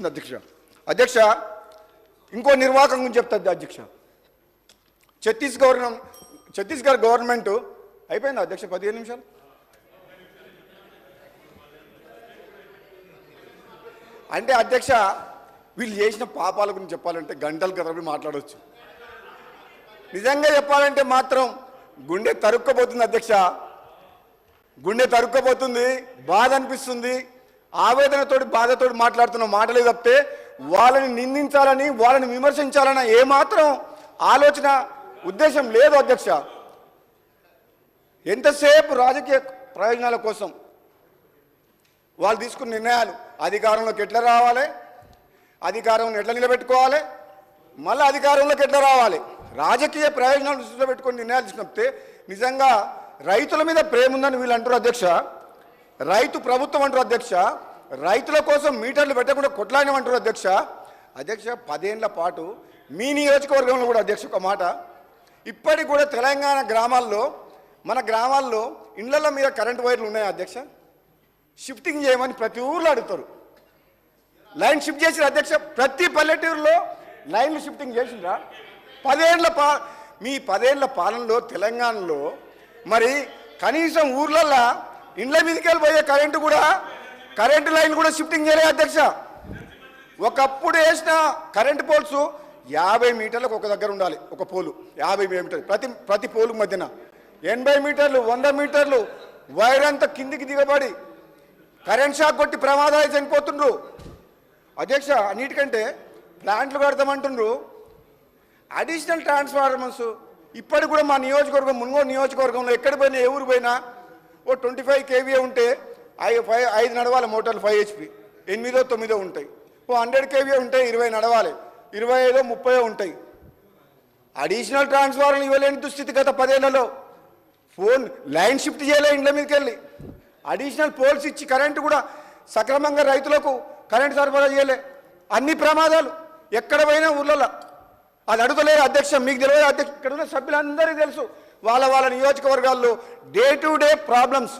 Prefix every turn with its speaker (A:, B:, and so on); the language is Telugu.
A: వచ్చేసింది అధ్యక్ష ఇంకో నిర్వాహకం గురించి చెప్తుంది అధ్యక్ష. ఛత్తీస్గఢ్ గవర్నమెంట్ అయిపోయిందా అధ్యక్ష? 15 నిమిషాలు. అంటే అధ్యక్ష వీళ్ళు చేసిన పాపాల గురించి చెప్పాలంటే గంటల తరబడి మాట్లాడవచ్చు. నిజంగా చెప్పాలంటే మాత్రం గుండె తరుక్కపోతుంది అధ్యక్ష, గుండె తరుక్కపోతుంది, బాధ అనిపిస్తుంది. ఆవేదనతోటి బాధతోటి మాట్లాడుతున్న మాటలే తప్పితే వాళ్ళని నిందించాలని వాళ్ళని విమర్శించాలన్న ఏమాత్రం ఆలోచన ఉద్దేశం లేదు అధ్యక్ష. ఎంతసేపు రాజకీయ ప్రయోజనాల కోసం వాళ్ళు తీసుకున్న నిర్ణయాలు, అధికారంలోకి ఎట్లా రావాలి, అధికారం ఎట్లా నిలబెట్టుకోవాలి, మళ్ళీ అధికారంలోకి ఎట్లా రావాలి, రాజకీయ ప్రయోజనాలు దృష్టిలో పెట్టుకొని నిర్ణయాలు తీసుకున్నప్పుడు నిజంగా రైతుల మీద ప్రేమ ఉందని వీళ్ళు అంటారు అధ్యక్ష. రైతు ప్రభుత్వం అంటారు అధ్యక్ష. రైతుల కోసం మీటర్లు పెట్టకుండా కొట్లాడినమంటారు అధ్యక్ష. 10 ఏళ్ల పాటు మీ నియోజకవర్గంలో కూడా అధ్యక్ష ఒక మాట, ఇప్పటికి కూడా తెలంగాణ గ్రామాల్లో మన గ్రామాల్లో ఇళ్ల మీద కరెంటు వైర్లు ఉన్నాయి అధ్యక్ష. షిఫ్టింగ్ చేయమని ప్రతి ఊర్లో అడుగుతారు. లైన్ షిఫ్ట్ చేసిన అధ్యక్ష, ప్రతి పల్లెటూరులో లైన్లు షిఫ్టింగ్ చేసిండ్రా? 10 ఏళ్ల పాలనలో తెలంగాణలో మరి కనీసం ఊర్లల్లో ఇండ్ల మీదకి వెళ్ళిపోయే కరెంటు లైన్ కూడా షిఫ్టింగ్ చేయలేదు అధ్యక్ష. ఒకప్పుడు వేసిన కరెంటు పోల్స్ 50 మీటర్లకు ఒక దగ్గర ఉండాలి, ఒక పోలు 50 మీటర్లు ప్రతి పోలు మధ్యన 80 మీటర్లు 100 మీటర్లు వైర్ అంతా కిందికి దిగబడి కరెంట్ షాక్ కొట్టి ప్రమాదాలు చనిపోతుండ్రు అధ్యక్ష. అన్నిటికంటే ప్లాంట్లు కడతామంటుండ్రు, అడిషనల్ ట్రాన్స్ఫార్మర్స్ ఇప్పటికి కూడా మా నియోజకవర్గం మున్గోడు నియోజకవర్గంలో ఎక్కడ పోయినా ఏ ఊరు పోయినా ఓ 25 kVA ఉంటే 5 నడవాలి మోటార్లు 5 HP, 8 9 ఉంటాయి. ఓ 100 kVA ఉంటే 20 నడవాలి, 25 30 ఉంటాయి. అడిషనల్ ట్రాన్స్ఫార్మర్లు ఇవ్వలేని దుస్థితి గత 10 ఏళ్లలో. ఫోన్ లైన్ షిఫ్ట్ చేయలే ఇండ్ల మీదకి వెళ్ళి, అడిషనల్ పోల్స్ ఇచ్చి కరెంటు కూడా సక్రమంగా రైతులకు కరెంటు సరఫరా చేయలే. అన్ని ప్రమాదాలు ఎక్కడ పోయినా ఊర్లలో. అది అడుగుతలేరు అధ్యక్ష, మీకు తెలియదు అధ్యక్ష. ఇక్కడ ఉన్న సభ్యులందరికీ తెలుసు వాళ్ళ నియోజకవర్గాల్లో డే టు డే ప్రాబ్లమ్స్.